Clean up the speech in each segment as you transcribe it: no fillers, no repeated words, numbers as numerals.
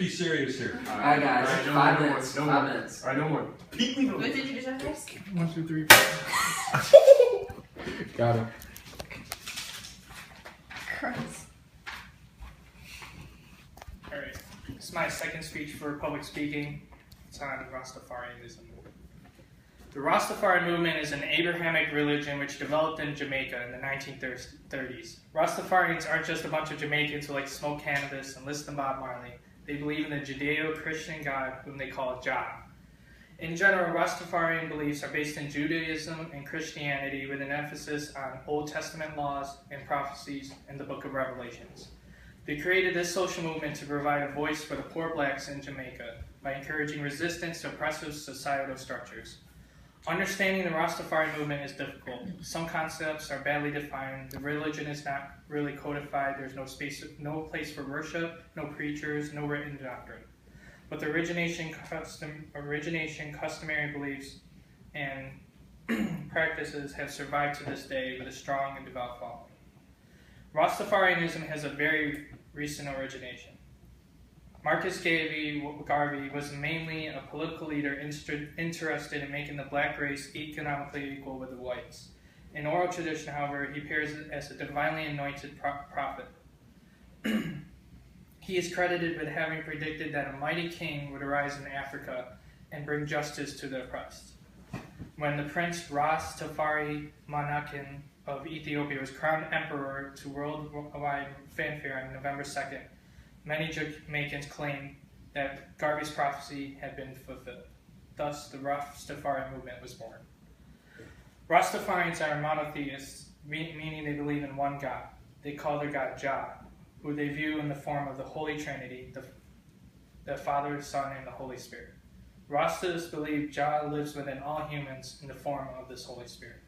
be serious here. Alright, guys. Alright, 5 no minutes. more. 5 minutes. Alright, no more. Peek me. What did you do first? 1, 2, 3, 4. Got him. Christ. Alright. This is my second speech for public speaking. It's on Rastafarianism. The Rastafari movement is an Abrahamic religion which developed in Jamaica in the 1930s. Rastafarians aren't just a bunch of Jamaicans who like to smoke cannabis and listen to Bob Marley. They believe in the Judeo-Christian God, whom they call Jah. In general, Rastafarian beliefs are based in Judaism and Christianity with an emphasis on Old Testament laws and prophecies in the Book of Revelations. They created this social movement to provide a voice for the poor blacks in Jamaica by encouraging resistance to oppressive societal structures. Understanding the Rastafari movement is difficult. Some concepts are badly defined. The religion is not really codified. There's no place for worship, no preachers, no written doctrine. But the origination, customary beliefs, and practices have survived to this day with a strong and devout following. Rastafarianism has a very recent origination. Marcus Garvey was mainly a political leader interested in making the black race economically equal with the whites. In oral tradition, however, he appears as a divinely anointed prophet. He is credited with having predicted that a mighty king would arise in Africa and bring justice to the oppressed. When the Prince Rastafari Manakin of Ethiopia was crowned emperor to worldwide fanfare on November 2nd, many Jamaicans claimed that Garvey's prophecy had been fulfilled. Thus, the Rastafari movement was born. Rastafarians are monotheists, meaning they believe in one God. They call their God Jah, who they view in the form of the Holy Trinity, the Father, Son, and the Holy Spirit. Rastas believe Jah lives within all humans in the form of this Holy Spirit.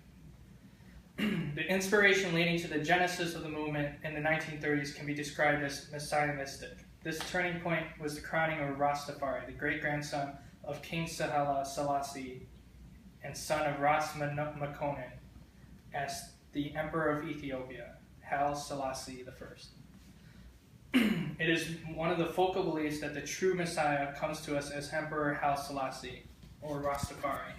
The inspiration leading to the genesis of the movement in the 1930s can be described as messianistic. This turning point was the crowning of Rastafari, the great-grandson of King Selassie and son of Ras Makonnen, as the Emperor of Ethiopia, Haile Selassie I. It is one of the focal beliefs that the true Messiah comes to us as Emperor Haile Selassie, or Rastafari.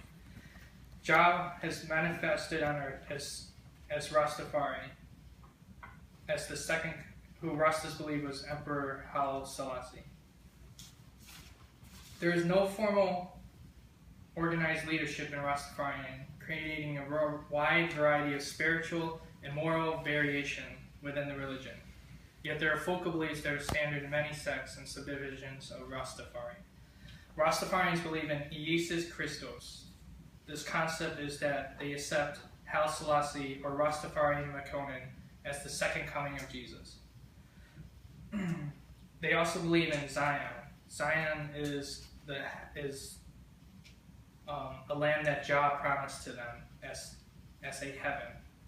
Jah has manifested on earth as Rastafari, as the second, who Rastas believe was Emperor Haile Selassie. There is no formal organized leadership in Rastafarian, creating a wide variety of spiritual and moral variation within the religion. Yet there are focal beliefs that are standard in many sects and subdivisions of Rastafari. Rastafarians believe in Iesus Christos. This concept is that they accept Haile Selassie or Rastafarian Makonnen as the second coming of Jesus. They also believe in Zion. Zion is a land that Jah promised to them as a heaven,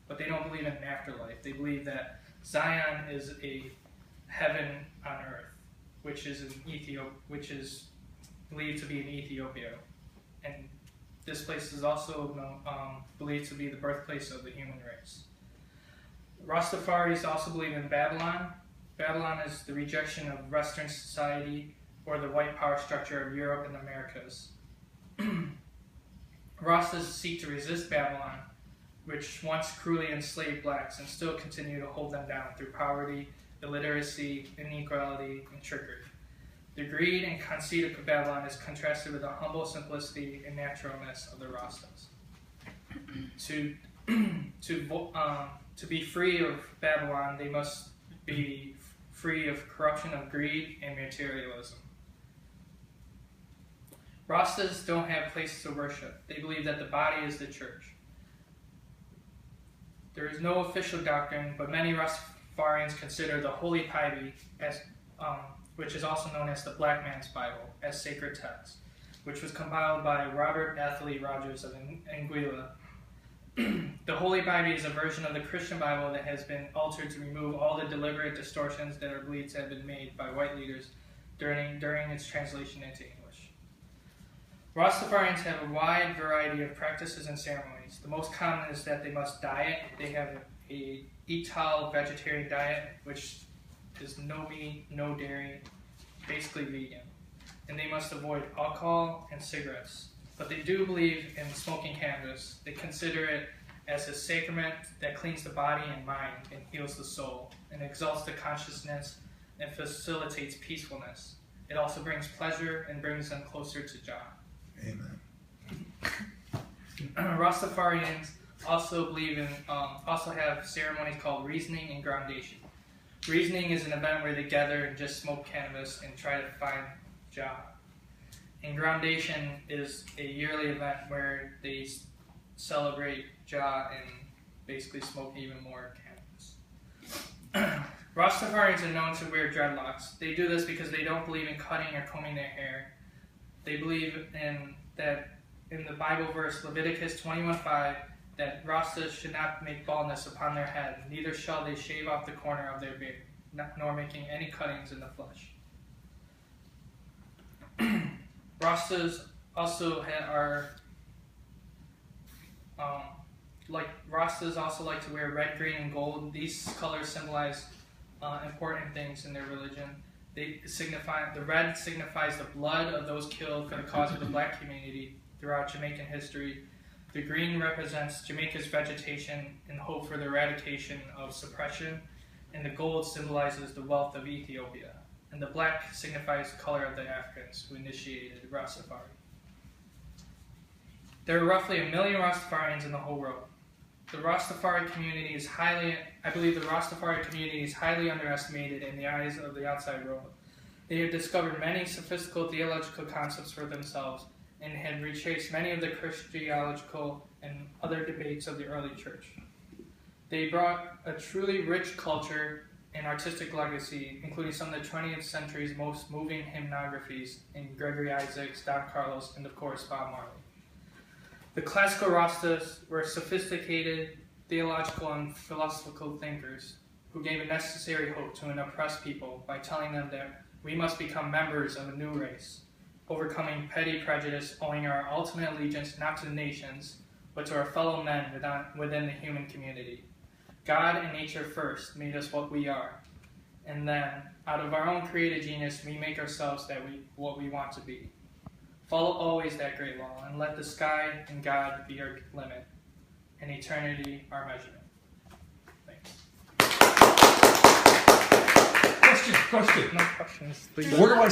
but they don't believe in an afterlife. They believe that Zion is a heaven on earth, which is believed to be in Ethiopia, and this place is also believed to be the birthplace of the human race. Rastafaris also believe in Babylon. Babylon is the rejection of Western society or the white power structure of Europe and the Americas. Rastas seek to resist Babylon, which once cruelly enslaved blacks and still continue to hold them down through poverty, illiteracy, inequality, and trickery. The greed and conceit of Babylon is contrasted with the humble simplicity and naturalness of the Rastas. To be free of Babylon, they must be free of corruption of greed and materialism. Rastas don't have places to worship. They believe that the body is the church. There is no official doctrine, but many Rastafarians consider the Holy Bible, which is also known as the Black Man's Bible, as sacred text, which was compiled by Robert Athley Rogers of Anguilla. The Holy Bible is a version of the Christian Bible that has been altered to remove all the deliberate distortions that are believed to have been made by white leaders during its translation into English. Rastafarians have a wide variety of practices and ceremonies. The most common is that they must diet. They have a eat-all vegetarian diet, which is no meat, no dairy, basically vegan, and they must avoid alcohol and cigarettes. But they do believe in smoking cannabis. They consider it as a sacrament that cleans the body and mind and heals the soul, and exalts the consciousness and facilitates peacefulness. It also brings pleasure and brings them closer to Jah. Amen. Rastafarians also believe in, also have ceremonies called reasoning and groundation. Reasoning is an event where they gather and just smoke cannabis and try to find Jah. And groundation is a yearly event where they celebrate Jah and basically smoke even more cannabis. Rastafarians are known to wear dreadlocks. They do this because they don't believe in cutting or combing their hair. They believe in the Bible verse Leviticus 21:5 that Rastas should not make baldness upon their head, neither shall they shave off the corner of their beard, nor making any cuttings in the flesh. Rastas also Rastas also like to wear red, green, and gold. These colors symbolize important things in their religion. The red signifies the blood of those killed for the cause of the black community throughout Jamaican history. The green represents Jamaica's vegetation and hope for the eradication of suppression, and the gold symbolizes the wealth of Ethiopia. And the black signifies the color of the Africans who initiated Rastafari. There are roughly 1 million Rastafarians in the whole world. I believe the Rastafari community is highly underestimated in the eyes of the outside world. They have discovered many sophistical theological concepts for themselves and had retraced many of the Christological and other debates of the early church. They brought a truly rich culture and artistic legacy, including some of the 20th century's most moving hymnographies in Gregory Isaacs, Don Carlos, and of course Bob Marley. The classical Rastas were sophisticated theological and philosophical thinkers who gave a necessary hope to an oppressed people by telling them that we must become members of a new race, overcoming petty prejudice, owing our ultimate allegiance not to the nations, but to our fellow men within the human community. God and nature first made us what we are, and then, out of our own creative genius, we make ourselves what we want to be. Follow always that great law, and let the sky and God be our limit, and eternity our measurement. Thanks. Question. No questions, please. Where do I